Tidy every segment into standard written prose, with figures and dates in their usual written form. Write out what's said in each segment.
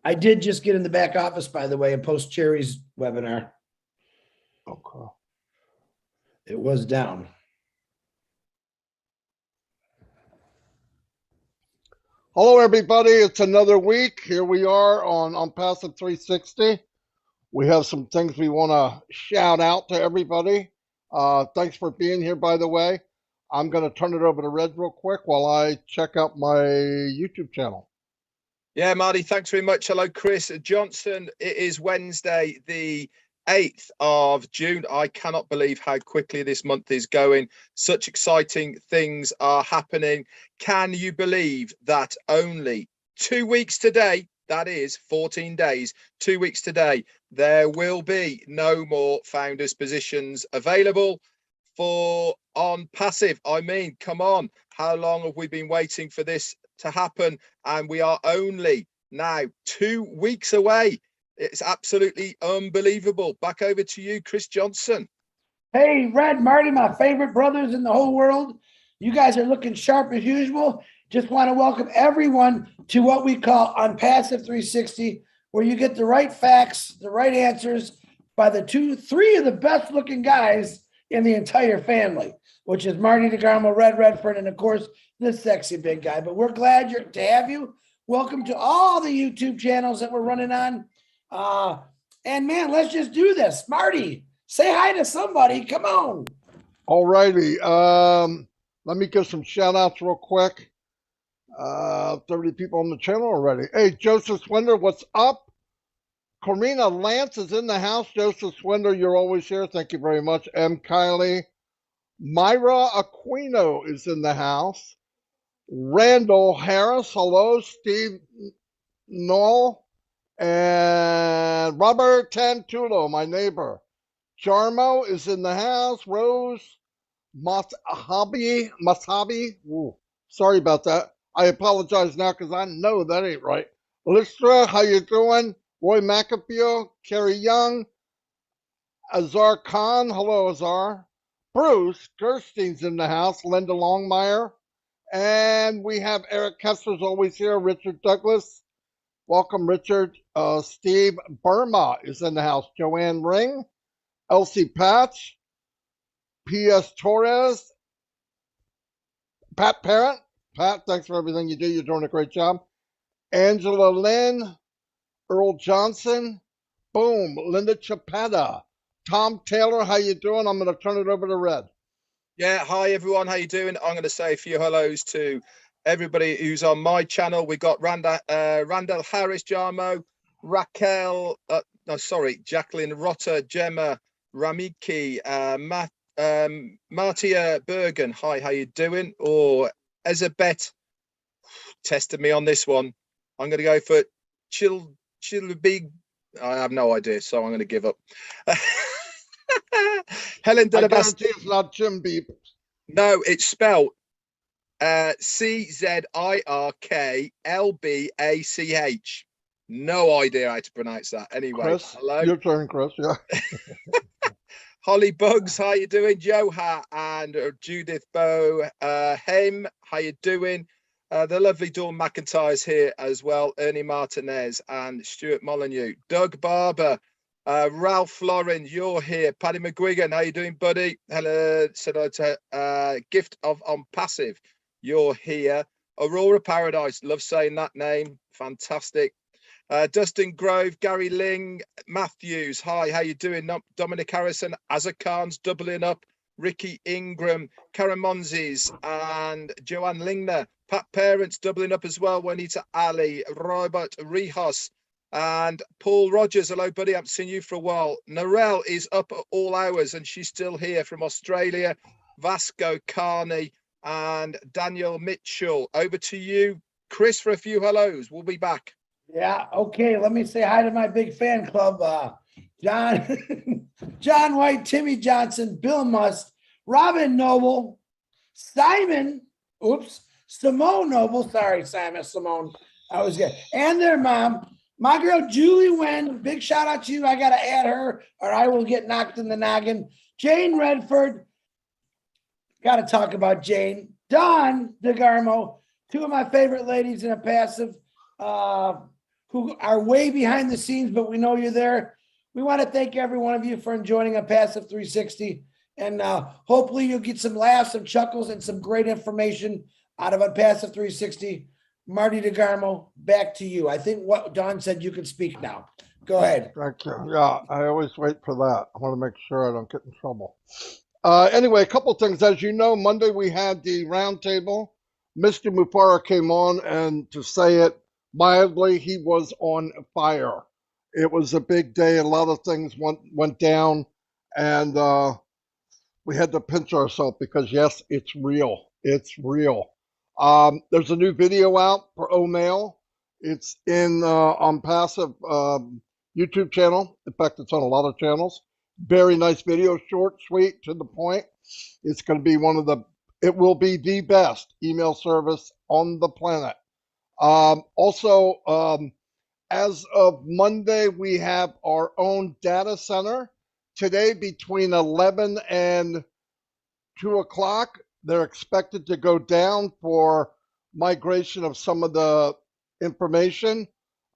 I did just get in the back office, by the way, and post Cherry's webinar. Okay. It was down. Hello, everybody. It's another week. Here we are on Onpassive 360. We have some things we want to shout out to everybody. Thanks for being here, by the way. I'm going to turn it over to Red real quick while I check out my YouTube channel. Yeah, Marty, thanks very much. Hello, Chris Johnson. It is Wednesday, the 8th of June. I cannot believe how quickly this month is going. Such exciting things are happening. Can you believe that only 2 weeks today, that is 14 days, 2 weeks today, there will be no more founders positions available for Onpassive? I mean, come on, how long have we been waiting for this to happen? And we are only now 2 weeks away. It's absolutely unbelievable. Back over to you, Chris Johnson. Hey, Red, Marty, my favorite brothers in the whole world. You guys are looking sharp as usual. Just want to welcome everyone to what we call Onpassive 360, where you get the right facts, the right answers by the three of the best looking guys in the entire family, which is Marty DeGarmo, Red Redford, and of course, this sexy big guy. But we're glad to have you. Welcome to all the YouTube channels that we're running on. And man, let's just do this. Marty, say hi to somebody. Come on. All righty. Let me give some shout outs real quick. 30 people on the channel already. Hey, Joseph Swindler, what's up? Corina Lance is in the house. Joseph Swindler, you're always here. Thank you very much. M. Kylie. Myra Aquino is in the house. Randall Harris, hello. Steve Knoll. And Robert Tantulo, my neighbor. Jarmo is in the house. Rose Masabi. Ooh, sorry about that. I apologize now because I know that ain't right. Listra, how you doing? Roy McAfee, Kerry Young, Azar Khan, hello Azar. Bruce Gerstein's in the house. Linda Longmire. And we have Eric Kessler's always here. Richard Douglas. Welcome, Richard. Steve Burma is in the house. Joanne Ring. Elsie Patch. P.S. Torres. Pat Parent. Pat, thanks for everything you do. You're doing a great job. Angela Lynn. Earl Johnson. Boom. Linda Chapetta. Tom Taylor, how you doing? I'm going to turn it over to Red. Yeah, hi everyone. How you doing? I'm going to say a few hellos to everybody who's on my channel. We got Randall Harris, Jarmo, Raquel. Jacqueline Rotter, Gemma Ramiki, Martia Bergen. Hi, how you doing? Or Elizabeth tested me on this one. I'm going to go for Big. I have no idea, so I'm going to give up. Helen I Delabas. guarantee it's not Jim Beep. No, it's spelled CZIRKLBACH. No idea how to pronounce that. Anyway, Chris, hello. your turn, Chris. Yeah. Holly Bugs, how you doing? Joha and Judith Bow. Hem, how you doing? The lovely Dawn McIntyre's here as well. Ernie Martinez and Stuart Molyneux. Doug Barber. Ralph Florin, you're here. Paddy McGuigan, how you doing, buddy? Hello, Gift of Onpassive, you're here. Aurora Paradise, love saying that name, fantastic. Dustin Grove, Gary Ling, Matthews, hi, how you doing? Dominic Harrison, Azarkhan's doubling up. Ricky Ingram, Karen Monzes, and Joanne Lingner. Pat Parents doubling up as well. Juanita Ali, Robert Rihos, and Paul Rogers. Hello, buddy. I haven't seen you for a while. Narelle is up at all hours, and she's still here from Australia. Vasco Carney and Daniel Mitchell. Over to you, Chris, for a few hellos. We'll be back. Yeah, okay. Let me say hi to my big fan club. John White, Timmy Johnson, Bill Must, Robin Noble, Simon Noble. Sorry, Simone. I was good. And their mom, my girl, Julie Wen. Big shout out to you. I got to add her or I will get knocked in the noggin. Jane Redford. Got to talk about Jane. Dawn DeGarmo. Two of my favorite ladies in Onpassive. who are way behind the scenes, but we know you're there. We want to thank every one of you for joining Onpassive 360. And hopefully you'll get some laughs, some chuckles, and some great information out of Onpassive 360. Marty DeGarmo, back to you. I think what Don said, you can speak now. Go ahead. Thank you. Yeah, I always wait for that. I want to make sure I don't get in trouble. Anyway, a couple things. As you know, Monday we had the roundtable. Mr. Mufara came on, and to say it mildly, he was on fire. It was a big day. A lot of things went down, and we had to pinch ourselves because, yes, it's real. It's real. There's a new video out for O'Mail. It's in Onpassive YouTube channel. In fact, it's on a lot of channels. Very nice video, short, sweet, to the point. It's going to be it will be the best email service on the planet. Also, as of Monday, we have our own data center. Today, between 11 and 2 o'clock, they're expected to go down for migration of some of the information.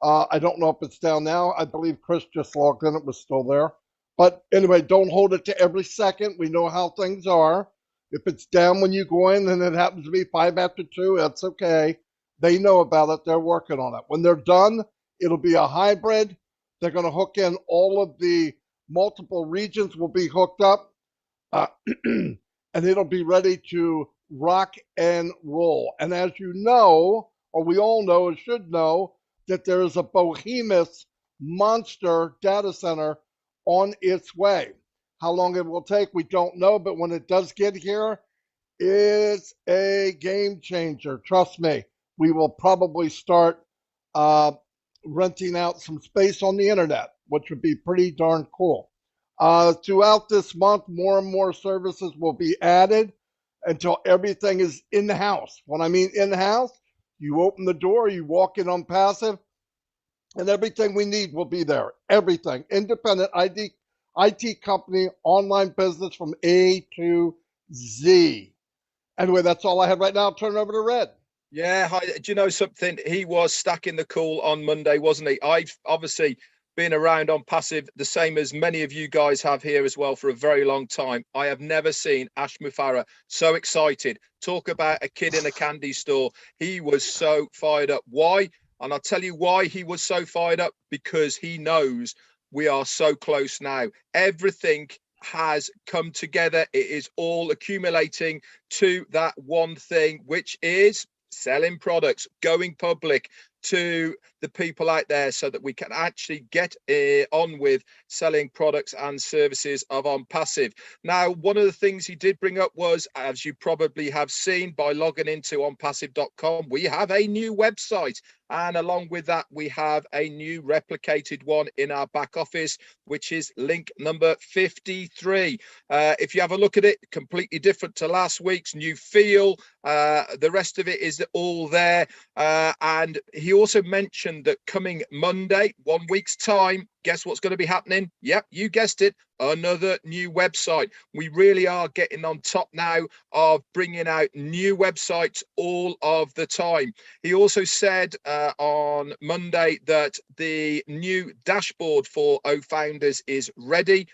I don't know if it's down now. I believe Chris just logged in. It was still there. But anyway, don't hold it to every second. We know how things are. If it's down when you go in and it happens to be 5 after 2, that's okay. They know about it. They're working on it. When they're done, it'll be a hybrid. They're going to hook in all of the multiple regions will be hooked up. And it'll be ready to rock and roll. And as you know, or we all know or should know, that there is a behemoth monster data center on its way. How long it will take, we don't know, but when it does get here, it's a game changer. Trust me, we will probably start renting out some space on the internet, which would be pretty darn cool. Throughout this month, more and more services will be added until everything is in-house. When I mean in-house, you open the door, you walk in Onpassive, and everything we need will be there. Everything. Independent IT company, online business from A to Z. Anyway, that's all I have right now. I'll turn it over to Red. Yeah, hi. Do you know something? He was stacking the call on Monday, wasn't he? I've obviously been around Onpassive, the same as many of you guys have here as well, for a very long time. I have never seen Ash Mufara so excited. Talk about a kid in a candy store. He was so fired up. Why? And I'll tell you why he was so fired up, because he knows we are so close now. Everything has come together. It is all accumulating to that one thing, which is selling products, going public to the people out there so that we can actually get on with selling products and services of Onpassive. Now, one of the things he did bring up was, as you probably have seen by logging into onpassive.com, we have a new website. And along with that, we have a new replicated one in our back office, which is link number 53. If you have a look at it, completely different to last week's, new feel. The rest of it is all there. And he also mentioned that coming Monday, 1 week's time, guess what's going to be happening? Yep, you guessed it. Another new website. We really are getting on top now of bringing out new websites all of the time. He also said on Monday that the new dashboard for O-Founders is ready.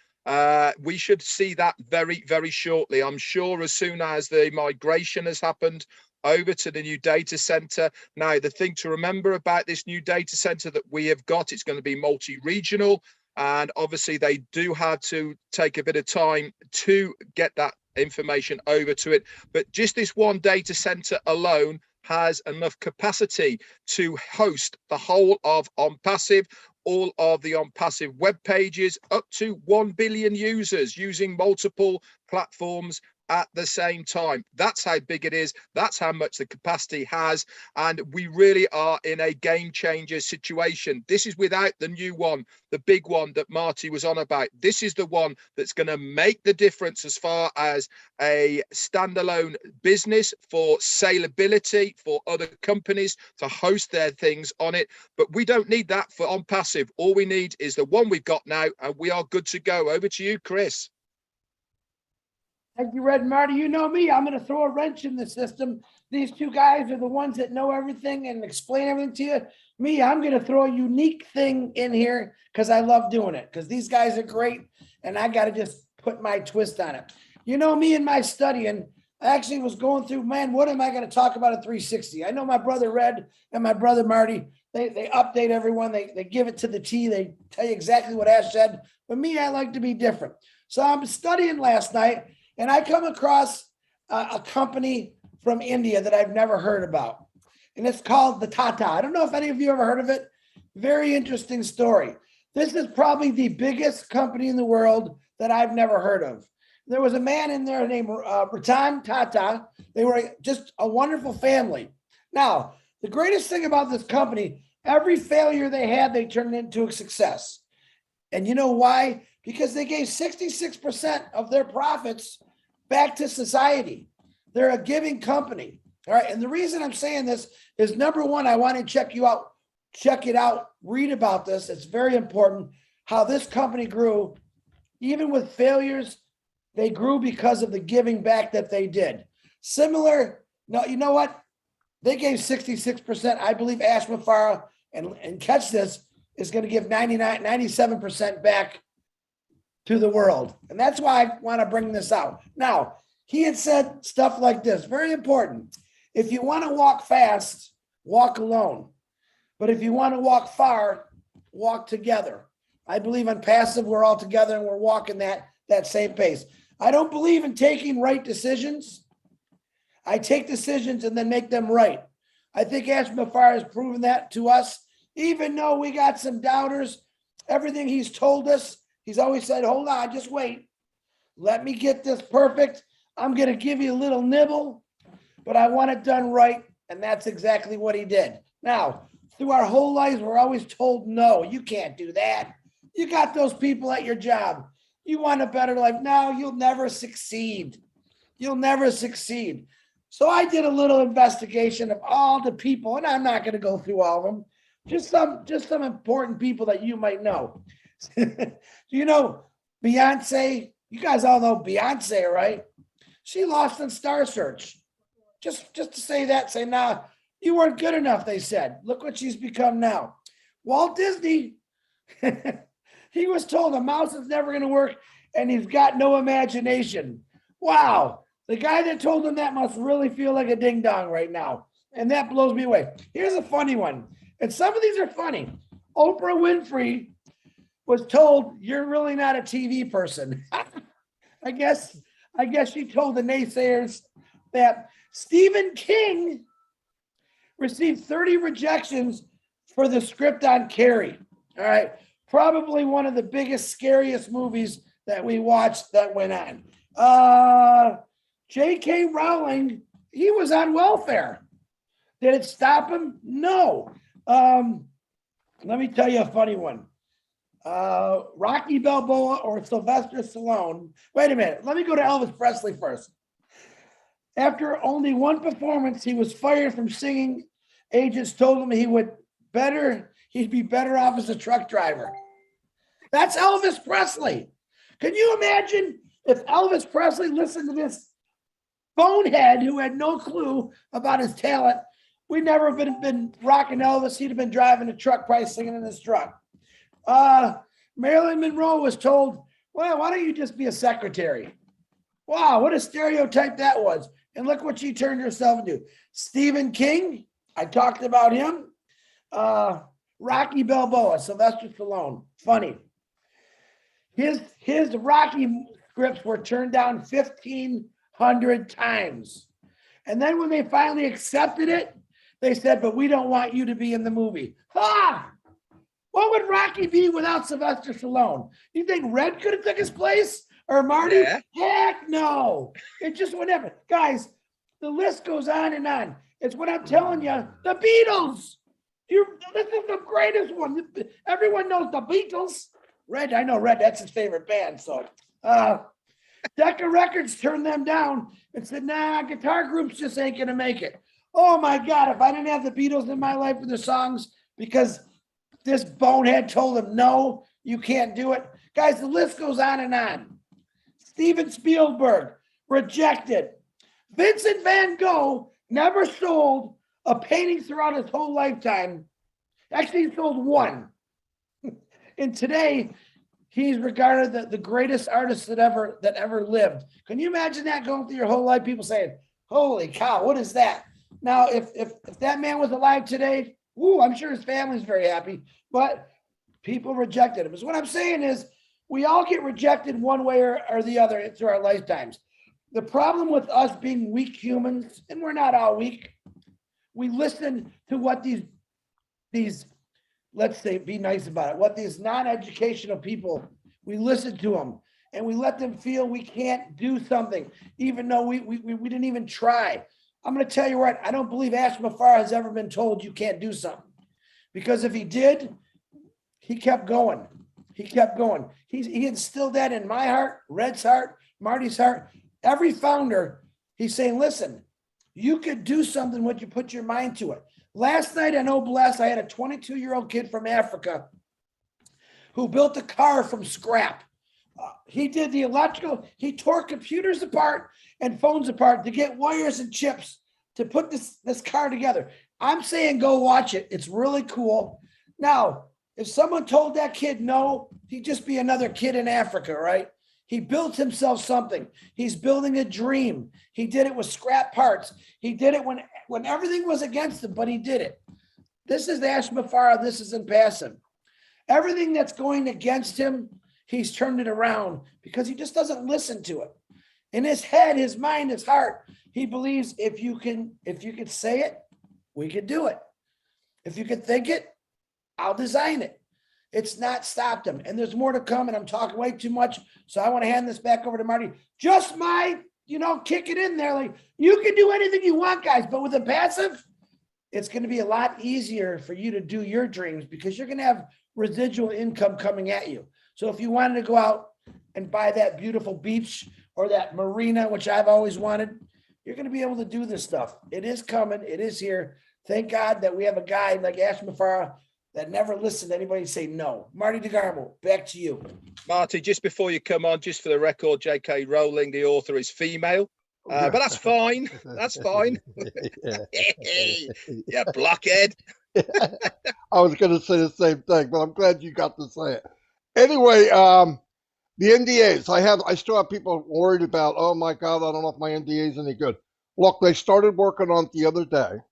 We should see that very, very shortly. I'm sure as soon as the migration has happened over to the new data center. Now, the thing to remember about this new data center that we have got, it's going to be multi-regional. And obviously they do have to take a bit of time to get that information over to it. But just this one data center alone has enough capacity to host the whole of Onpassive, all of the Onpassive web pages, up to 1 billion users using multiple platforms at the same time. That's how big it is. That's how much the capacity has. And we really are in a game changer situation. This is without the new one, the big one that Marty was on about. This is the one that's going to make the difference as far as a standalone business for saleability for other companies to host their things on it. But we don't need that for Onpassive. All we need is the one we've got now, and we are good to go. Over to you, Chris. Thank you, Red. Marty, you know me. I'm going to throw a wrench in the system. These two guys are the ones that know everything and explain everything to you. Me, I'm going to throw a unique thing in here because I love doing it because these guys are great and I got to just put my twist on it. You know, me and my studying, I actually was going through, man, what am I going to talk about at 360? I know my brother Red and my brother Marty, they update everyone. They give it to the T. They tell you exactly what Ash said. But me, I like to be different. So I'm studying last night and I come across a company from India that I've never heard about. And it's called the Tata. I don't know if any of you ever heard of it. Very interesting story. This is probably the biggest company in the world that I've never heard of. There was a man in there named Ratan Tata. They were just a wonderful family. Now, the greatest thing about this company, every failure they had, they turned into a success. And you know why? Because they gave 66% of their profits back to society. They're a giving company. All right. And the reason I'm saying this is, number one, I want to check it out, read about this. It's very important how this company grew. Even with failures, they grew because of the giving back that they did. Similar, no, you know what? They gave 66%. I believe Ash Mafara, and catch this, is going to give 97% back to the world. And that's why I want to bring this out. Now, he had said stuff like this, very important. If you want to walk fast, walk alone. But if you want to walk far, walk together. I believe Onpassive, we're all together and we're walking that same pace. I don't believe in taking right decisions. I take decisions and then make them right. I think Ash Mafar has proven that to us. Even though we got some doubters, everything he's told us, he's always said, hold on, just wait. Let me get this perfect. I'm going to give you a little nibble, but I want it done right. And that's exactly what he did. Now, through our whole lives, we're always told, no, you can't do that. You got those people at your job. You want a better life. No, you'll never succeed. You'll never succeed. So I did a little investigation of all the people, and I'm not going to go through all of them. Just some important people that you might know. You know, Beyonce, you guys all know Beyonce, right? She lost in Star Search. Just to say that, say, nah, you weren't good enough, they said. Look what she's become now. Walt Disney, he was told a mouse is never going to work and he's got no imagination. Wow. The guy that told him that must really feel like a ding dong right now. And that blows me away. Here's a funny one. And some of these are funny. Oprah Winfrey was told, you're really not a TV person. I guess she told the naysayers that Stephen King received 30 rejections for the script on Carrie. All right. Probably one of the biggest, scariest movies that we watched that went on. J.K. Rowling, he was on welfare. Did it stop him? No. Let me tell you a funny one. Rocky Balboa or Sylvester Stallone. Wait a minute. Let me go to Elvis Presley first. After only one performance, he was fired from singing. Agents told him he'd be better off as a truck driver. That's Elvis Presley. Can you imagine if Elvis Presley listened to this bonehead who had no clue about his talent? We'd never have been rocking Elvis. He'd have been driving a truck, probably singing in his truck. Marilyn Monroe was told, well, why don't you just be a secretary? Wow, what a stereotype that was. And look what she turned herself into. Stephen King, I talked about him. Rocky Balboa, Sylvester Stallone, funny. His Rocky scripts were turned down 1,500 times. And then when they finally accepted it, they said, but we don't want you to be in the movie. Ha! What would Rocky be without Sylvester Stallone? You think Red could have took his place? Or Marty? Yeah. Heck no. It just would never. Guys, the list goes on and on. It's what I'm telling you. The Beatles. This is the greatest one. Everyone knows the Beatles. Red, I know Red, that's his favorite band. So Decca Records turned them down and said, nah, guitar groups just ain't going to make it. Oh my God, if I didn't have the Beatles in my life for the songs because this bonehead told them, no, you can't do it. Guys, the list goes on and on. Steven Spielberg, rejected. Vincent van Gogh never sold a painting throughout his whole lifetime. Actually, he sold one. And today, he's regarded the greatest artist that ever lived. Can you imagine that going through your whole life? People saying, "Holy cow, what is that?" Now, if that man was alive today, I'm sure his family's very happy. But people rejected him. So what I'm saying is, we all get rejected one way or the other through our lifetimes. The problem with us being weak humans, and we're not all weak, we listen to what these let's say, be nice about it, what these non-educational people, we listen to them and we let them feel we can't do something, even though we didn't even try. I'm going to tell you what, I don't believe Ash Mafara has ever been told you can't do something, because if he did, he kept going. He kept going. He instilled that in my heart, Red's heart, Marty's heart. Every founder, he's saying, listen, you could do something when you put your mind to it. Last night on Oblast, I had a 22-year-old kid from Africa who built a car from scrap. He did the electrical. He tore computers apart and phones apart to get wires and chips to put this car together. I'm saying go watch it. It's really cool. Now, if someone told that kid no, he'd just be another kid in Africa, right? He built himself something. He's building a dream. He did it with scrap parts. He did it when everything was against him, but he did it. This is Ash Mafara. This is Onpassive. Everything that's going against him, he's turned it around because he just doesn't listen to it. In his head, his mind, his heart, he believes if you could say it, we could do it. If you could think it, I'll design it. It's not stopped him. And there's more to come, and I'm talking way too much. So I want to hand this back over to Marty. Just my, kick it in there. Like, you can do anything you want, guys. But with Onpassive, it's going to be a lot easier for you to do your dreams because you're going to have residual income coming at you. So if you wanted to go out and buy that beautiful beach or that marina, which I've always wanted, you're going to be able to do this stuff. It is coming. It is here. Thank God that we have a guy like Ash Mafara that never listened to anybody say no. Marty DeGarmo, back to you. Marty, just before you come on, just for the record, J.K. Rowling, the author, is female. But that's fine. That's fine. Yeah, blockhead. I was going to say the same thing, but I'm glad you got to say it. Anyway, the NDAs. I still have people worried about, oh my God, I don't know if my NDA is any good. Look, they started working on it the other day.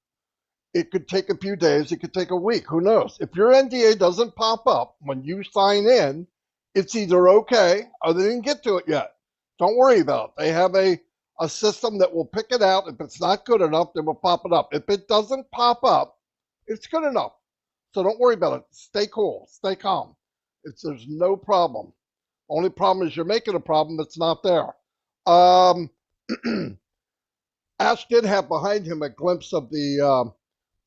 It could take a few days. It could take a week. Who knows? If your NDA doesn't pop up when you sign in, it's either okay or they didn't get to it yet. Don't worry about it. They have a system that will pick it out. If it's not good enough, they will pop it up. If it doesn't pop up, it's good enough. So don't worry about it. Stay cool. Stay calm. There's no problem. Only problem is you're making a problem that's not there. Ash did have behind him a glimpse of the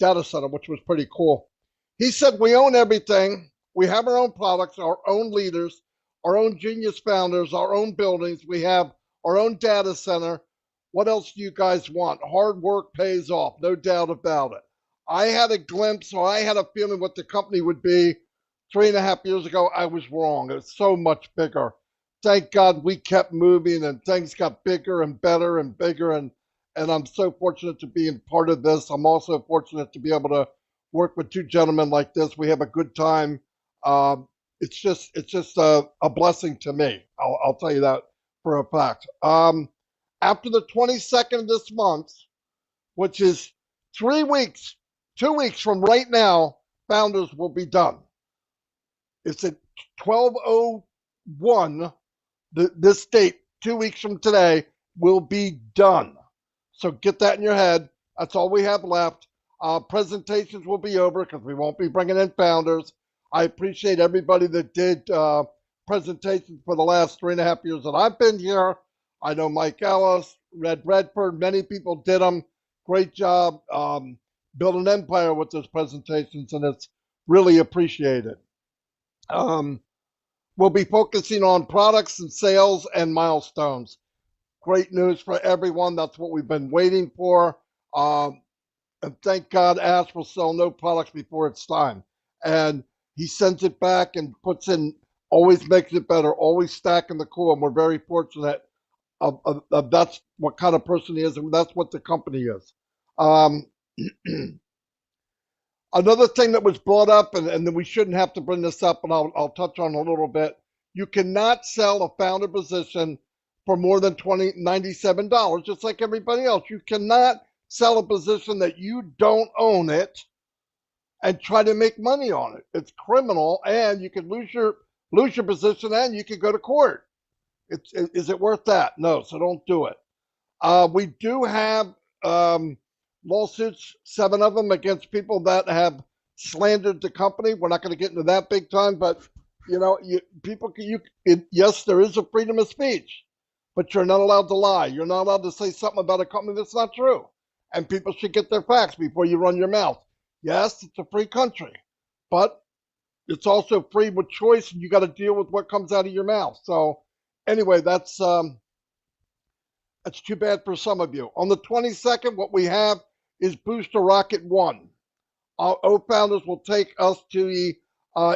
data center, which was pretty cool. He said, we own everything. We have our own products, our own leaders, our own genius founders, our own buildings. We have our own data center. What else do you guys want? Hard work pays off, no doubt about it. I had a glimpse, or I had a feeling what the company would be 3.5 years ago. I was wrong. It was so much bigger. Thank God we kept moving and things got bigger and better and bigger. And I'm so fortunate to be in part of this. I'm also fortunate to be able to work with two gentlemen like this. We have a good time. It's just a blessing to me. I'll tell you that for a fact. After the 22nd of this month, which is 2 weeks from right now, Founders will be done. It's at 12:01. This date, 2 weeks from today, will be done. So get that in your head. That's all we have left. Presentations will be over because we won't be bringing in founders. I appreciate everybody that did presentations for the last 3.5 years that I've been here. I know Mike Ellis, Red Redford, many people did them. Great job. Build an empire with those presentations, and it's really appreciated. We'll be focusing on products and sales and milestones. Great news for everyone. That's what we've been waiting for. And thank God Ash will sell no products before it's time. And he sends it back and puts in, always makes it better, always stacking the core. And we're very fortunate of that's what kind of person he is, and that's what the company is. Another thing that was brought up, and then we shouldn't have to bring this up, and I'll touch on a little bit. You cannot sell a founder position for more than $97, just like everybody else. You cannot sell a position that you don't own it and try to make money on it. It's criminal, and you could lose your position, and you could go to court. Is it worth that? No, so don't do it. We do have lawsuits, 7 of them, against people that have slandered the company. We're not going to get into that big time, but yes, there is a freedom of speech, but you're not allowed to lie. You're not allowed to say something about a company that's not true, and people should get their facts before you run your mouth. Yes, it's a free country, but it's also free with choice, and you got to deal with what comes out of your mouth. So anyway, that's too bad for some of you. On the 22nd, what we have is Booster Rocket 1. Our O-Founders will take us to the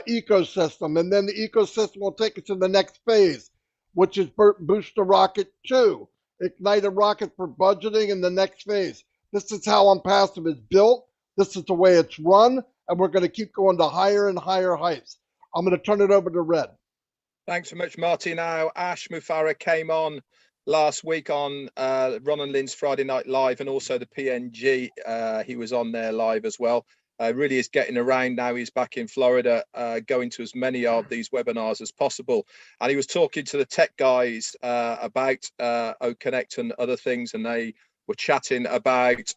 ecosystem, and then the ecosystem will take us to the next phase, which is Booster Rocket 2. Ignite a rocket for budgeting in the next phase. This is how Onpassive is built. This is the way it's run, and we're going to keep going to higher and higher heights. I'm going to turn it over to Red. Thanks so much, Marty. Now, Ash Mufareh came on last week on Ron and Lynn's Friday Night Live, and also the PNG. He was on there live as well. Really is getting around now. He's back in Florida, going to as many of these webinars as possible. And he was talking to the tech guys about OConnect and other things, and they were chatting about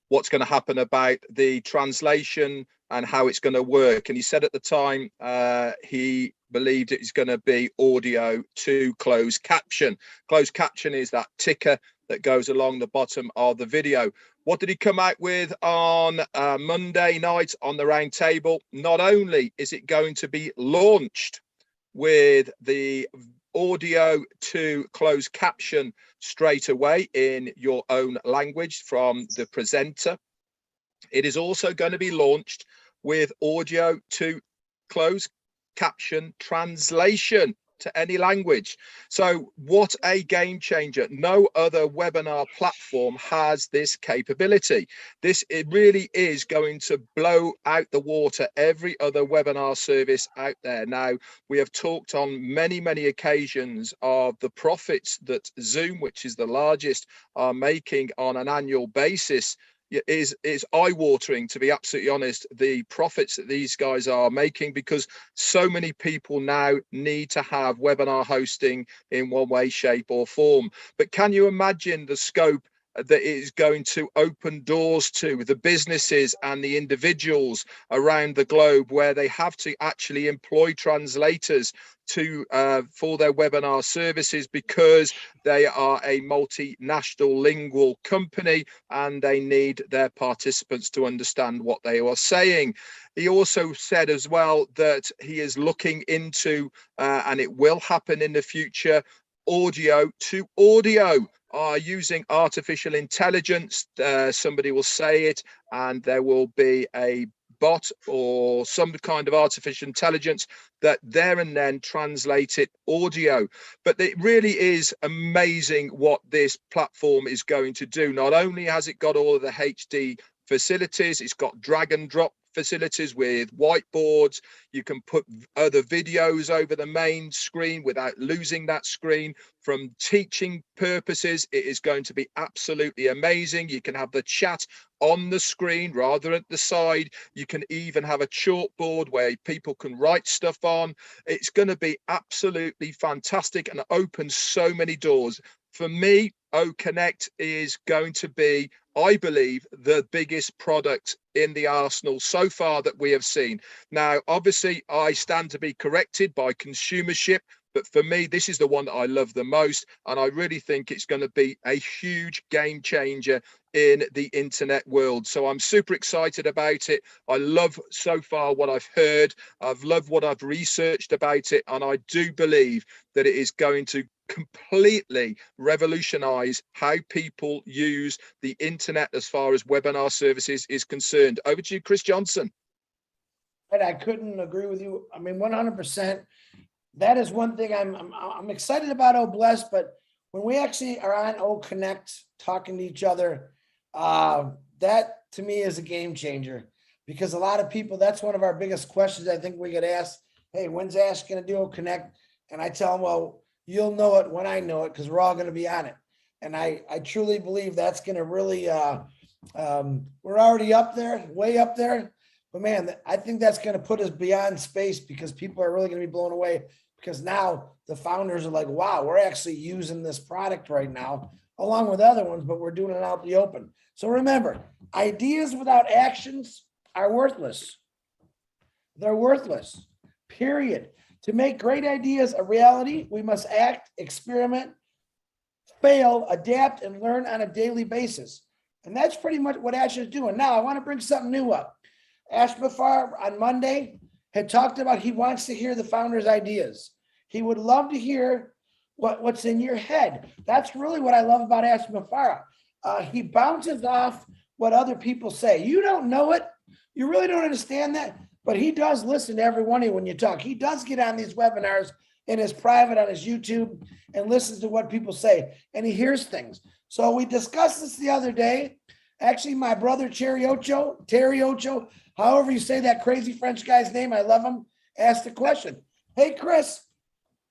what's going to happen about the translation and how it's going to work. And he said at the time he believed it's going to be audio to closed caption. Closed caption is that ticker that goes along the bottom of the video. What did he come out with on Monday night on the round table? Not only is it going to be launched with the audio to closed caption straight away in your own language from the presenter, it is also going to be launched with audio to closed caption translation to any language. So what a game changer. No other webinar platform has this capability. It really is going to blow out the water every other webinar service out there. Now, we have talked on many occasions of the profits that Zoom, which is the largest, are making on an annual basis. Is eye-watering, to be absolutely honest, the profits that these guys are making, because so many people now need to have webinar hosting in one way, shape or form. But can you imagine the scope that is going to open doors to the businesses and the individuals around the globe, where they have to actually employ translators to for their webinar services, because they are a multinational lingual company and they need their participants to understand what they are saying. He also said as well that he is looking into, and it will happen in the future, audio to audio. Are using artificial intelligence. Somebody will say it and there will be a bot or some kind of artificial intelligence that there and then translate it audio. But it really is amazing what this platform is going to do. Not only has it got all of the HD facilities, it's got drag and drop facilities with whiteboards. You can put other videos over the main screen without losing that screen. From teaching purposes, it is going to be absolutely amazing. You can have the chat on the screen rather than at the side. You can even have a chalkboard where people can write stuff on. It's going to be absolutely fantastic and open so many doors. For me, OConnect is going to be, I believe, the biggest product in the arsenal so far that we have seen. Now, obviously, I stand to be corrected by consumership, but for me, this is the one that I love the most. And I really think it's going to be a huge game changer in the internet world. So I'm super excited about it. I love so far what I've heard. I've loved what I've researched about it. And I do believe that it is going to completely revolutionize how people use the internet as far as webinar services is concerned. Over to you, Chris Johnson. I couldn't agree with you. I mean, 100%. That is one thing I'm excited about OBless, but when we actually are on OConnect talking to each other, that to me is a game changer. because a lot of people, that's one of our biggest questions I think we get asked. Hey, when's Ash going to do a connect? And I tell them, well, you'll know it when I know it because we're all going to be on it. And I truly believe that's going to really, we're already up there, way up there. But man, I think that's going to put us beyond space because people are really going to be blown away because now the founders are like, wow, we're actually using this product right now along with other ones, but we're doing it out in the open. So remember, ideas without actions are worthless. They're worthless, period. To make great ideas a reality, we must act, experiment, fail, adapt, and learn on a daily basis. And that's pretty much what Ash is doing. Now, I want to bring something new up. Ash Bafar on Monday had talked about he wants to hear the founders' ideas. He would love to hear what's in your head. That's really what I love about Ash Bafar. He bounces off what other people say. You don't know it. You really don't understand that. But he does listen to every one of you when you talk. He does get on these webinars in his private on his YouTube and listens to what people say. And he hears things. So we discussed this the other day. Actually, my brother Terry Ocho, however you say that crazy French guy's name, I love him, asked the question. Hey, Chris,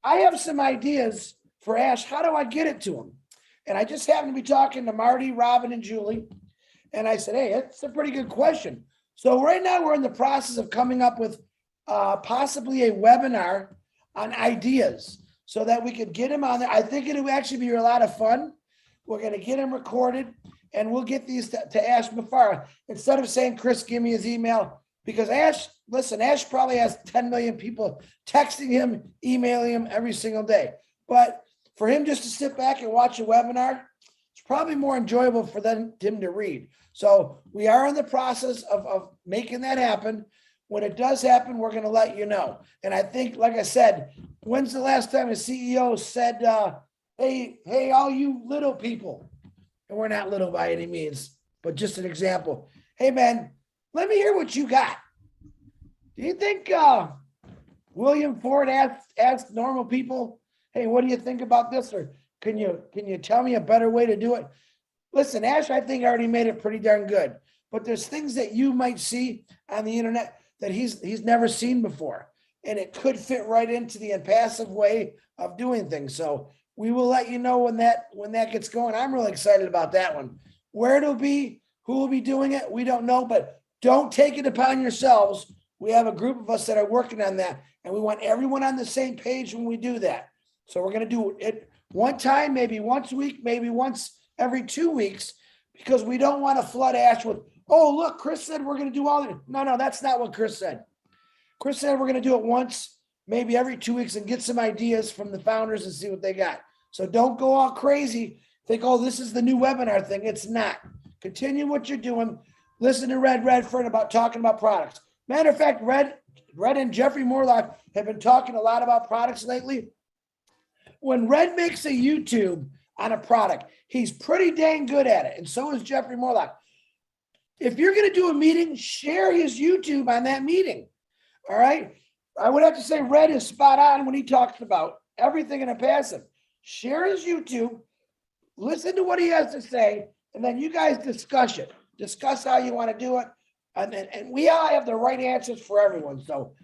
I have some ideas for Ash. How do I get it to him? And I just happened to be talking to Marty, Robin, and Julie. And I said, hey, it's a pretty good question. So right now we're in the process of coming up with possibly a webinar on ideas so that we could get him on there. I think it would actually be a lot of fun. We're going to get him recorded and we'll get these to Ash Bafar instead of saying, Chris, give me his email, because Ash probably has 10 million people texting him, emailing him every single day. But for him just to sit back and watch a webinar, it's probably more enjoyable for him to read. So we are in the process of making that happen. When it does happen, we're going to let you know. And I think, like I said, when's the last time a CEO said, hey, all you little people, and we're not little by any means, but just an example. Hey, man, let me hear what you got. Do you think William Ford asked normal people, hey, what do you think about this? Or can you tell me a better way to do it? Listen, Ash, I think already made it pretty darn good, but there's things that you might see on the internet that he's never seen before, and it could fit right into the Onpassive way of doing things. So we will let you know when that gets going. I'm really excited about that one. Where it'll be, who will be doing it, we don't know, but don't take it upon yourselves. We have a group of us that are working on that, and we want everyone on the same page when we do that. So we're going to do it one time, maybe once a week, maybe once every 2 weeks, because we don't want to flood Ash with, oh, look, Chris said we're going to do all that. No, that's not what Chris said. Chris said we're going to do it once, maybe every 2 weeks, and get some ideas from the founders and see what they got. So don't go all crazy. Think, oh, this is the new webinar thing. It's not. Continue what you're doing. Listen to Red Redfern about talking about products. Matter of fact, Red and Jeffrey Morlock have been talking a lot about products lately. When Red makes a YouTube on a product, he's pretty dang good at it. And so is Jeffrey Morlock. If you're going to do a meeting, share his YouTube on that meeting. All right. I would have to say Red is spot on when he talks about everything in Onpassive. Share his YouTube, listen to what he has to say, and then you guys discuss it. Discuss how you want to do it. And we all have the right answers for everyone. So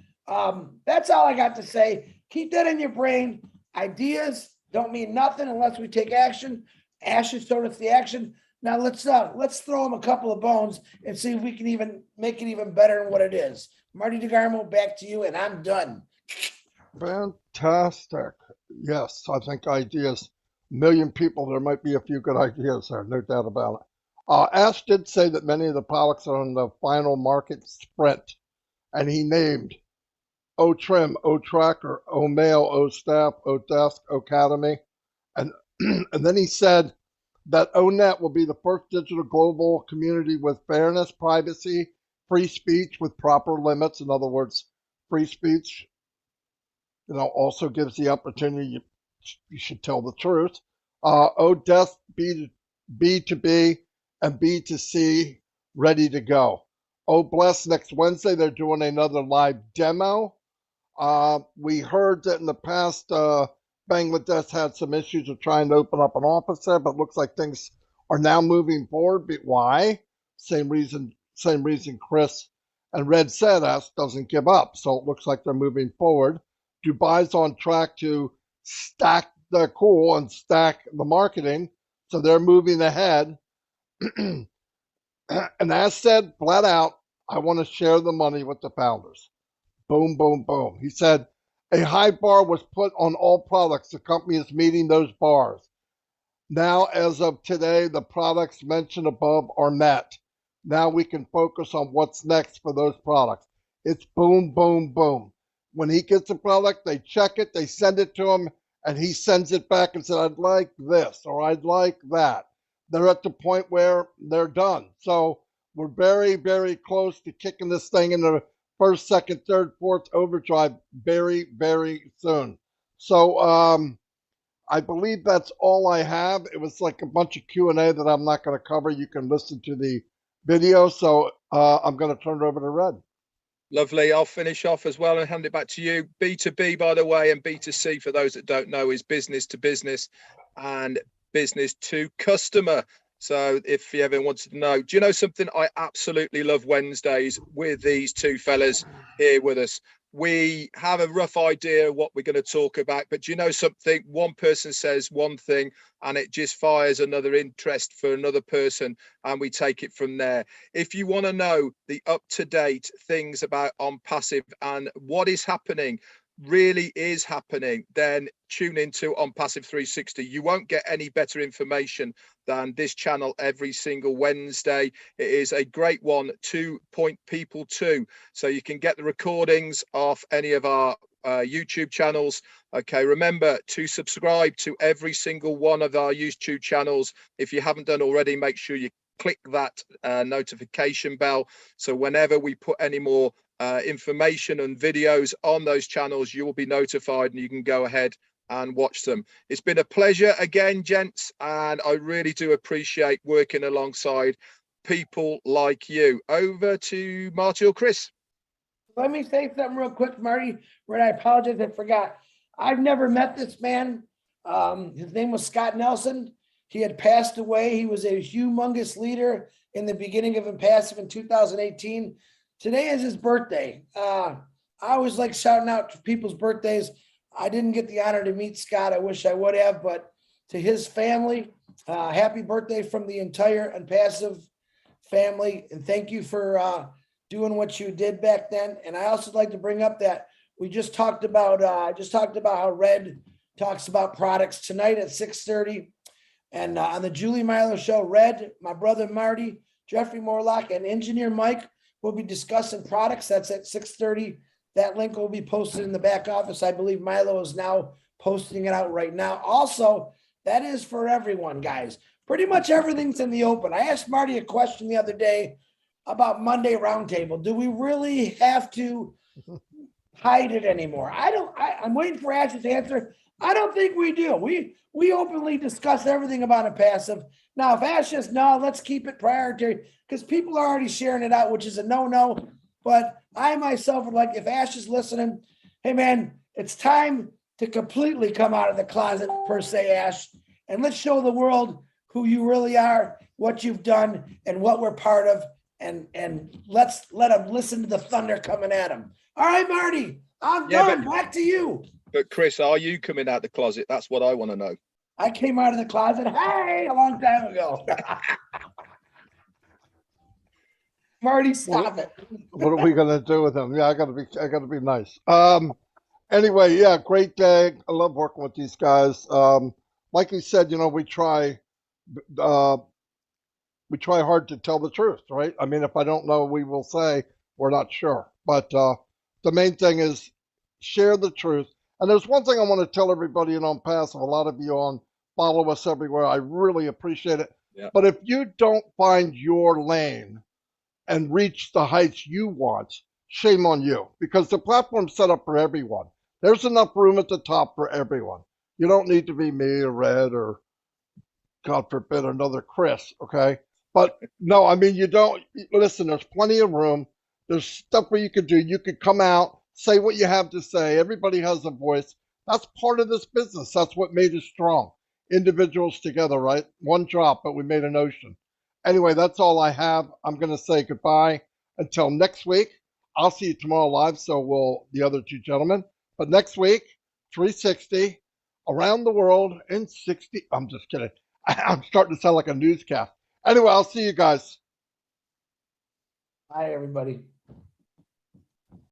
that's all I got to say. Keep that in your brain. Ideas don't mean nothing unless we take action. Ash has told us the action. Now let's throw him a couple of bones and see if we can even make it even better than what it is. Marty DeGarmo, back to you, and I'm done. Fantastic. Yes, I think ideas, million people, there might be a few good ideas there, no doubt about it. Ash did say that many of the products are in the final market sprint, and he named O-Trim, O-Tracker, O-Mail, O-Staff, O-Desk, O-Academy, and and then he said that O-Net will be the first digital global community with fairness, privacy, free speech with proper limits. In other words, free speech, also gives the opportunity, you should tell the truth. O-Desk, B2B, and B2C ready to go. O-Bless, next Wednesday, they're doing another live demo. We heard that in the past, Bangladesh had some issues of trying to open up an office there, but looks like things are now moving forward. But why? Same reason Chris And Red said S doesn't give up. So it looks like they're moving forward. Dubai's on track to stack the cool and stack the marketing. So they're moving ahead. And as said flat out, I want to share the money with the founders. Boom, boom, boom. He said a high bar was put on all products. The company is meeting those bars. Now, as of today, the products mentioned above are met. Now we can focus on what's next for those products. It's boom, boom, boom. When he gets a product, they check it, they send it to him, and he sends it back and says, I'd like this or I'd like that. They're at the point where they're done. So we're very, very close to kicking this thing into first, second, third, fourth overdrive very, very soon. So I believe that's all I have. It was like a bunch of Q&A that I'm not going to cover. You can listen to the video. So I'm going to turn it over to Red. Lovely. I'll finish off as well and hand it back to you. B2B, by the way, and B2C, for those that don't know, is business to business and business to customer. So if you ever wanted to know, do you know something? I absolutely love Wednesdays with these two fellas here with us. We have a rough idea of what we're going to talk about, but do you know something? One person says one thing and it just fires another interest for another person, and we take it from there. If you want to know the up-to-date things about Onpassive and what is happening, really is happening, then tune into Onpassive 360. You won't get any better information than this channel every single Wednesday. It is a great one to point people to, so you can get the recordings off any of our YouTube channels. Okay, remember to subscribe to every single one of our YouTube channels. If you haven't done already, make sure you click that notification bell, so whenever we put any more information and videos on those channels, you will be notified and you can go ahead and watch them. It's been a pleasure again, gents, and I really do appreciate working alongside people like you. Over to Marty or Chris. Let me say something real quick, Marty, where I apologize, I forgot. I've never met this man. His name was Scott Nelson. He had passed away. He was a humongous leader in the beginning of Onpassive in 2018. Today is his birthday. I always like shouting out to people's birthdays. I didn't get the honor to meet Scott. I wish I would have, but to his family, happy birthday from the entire Onpassive family. And thank you for doing what you did back then. And I also like to bring up that we just talked about how Red talks about products tonight at 6:30. And on the Julie Milo show, Red, my brother Marty, Jeffrey Morlock, and engineer Mike will be discussing products. That's at 6:30. That link will be posted in the back office. I believe Milo is now posting it out right now. Also, that is for everyone, guys. Pretty much everything's in the open. I asked Marty a question the other day about Monday Roundtable. Do we really have to hide it anymore? I'm waiting for Ash's answer. I don't think we do. We openly discuss everything about Onpassive. Now, if Ash says no, let's keep it priority, because people are already sharing it out, which is a no-no. But I myself would like, if Ash is listening, hey man, it's time to completely come out of the closet, per se, Ash, and let's show the world who you really are, what you've done, and what we're part of, and let's let them listen to the thunder coming at them. All right, Marty, I'm done. Back to you. But Chris, are you coming out the closet? That's what I want to know. I came out of the closet, hey, a long time ago. Marty, stop it. What are we gonna do with him? Yeah, I gotta be nice. Anyway, yeah, great day. I love working with these guys. Like you said, we try hard to tell the truth, right? I mean, if I don't know, we will say we're not sure. But the main thing is share the truth. And there's one thing I want to tell everybody in Onpassive. A lot of you follow us everywhere. I really appreciate it. Yeah. But if you don't find your lane and reach the heights you want, shame on you, because the platform's set up for everyone. There's enough room at the top for everyone. You don't need to be me or Red or, God forbid, another Chris, okay? But no, I mean, you don't, listen, there's plenty of room. There's stuff where you could do. You could come out, say what you have to say. Everybody has a voice. That's part of this business. That's what made us strong. Individuals together, right? One drop, but we made an ocean. Anyway, that's all I have. I'm going to say goodbye until next week. I'll see you tomorrow live. So will the other two gentlemen. But next week, 360 around the world in 60. I'm just kidding. I'm starting to sound like a newscast. Anyway, I'll see you guys. Bye, everybody.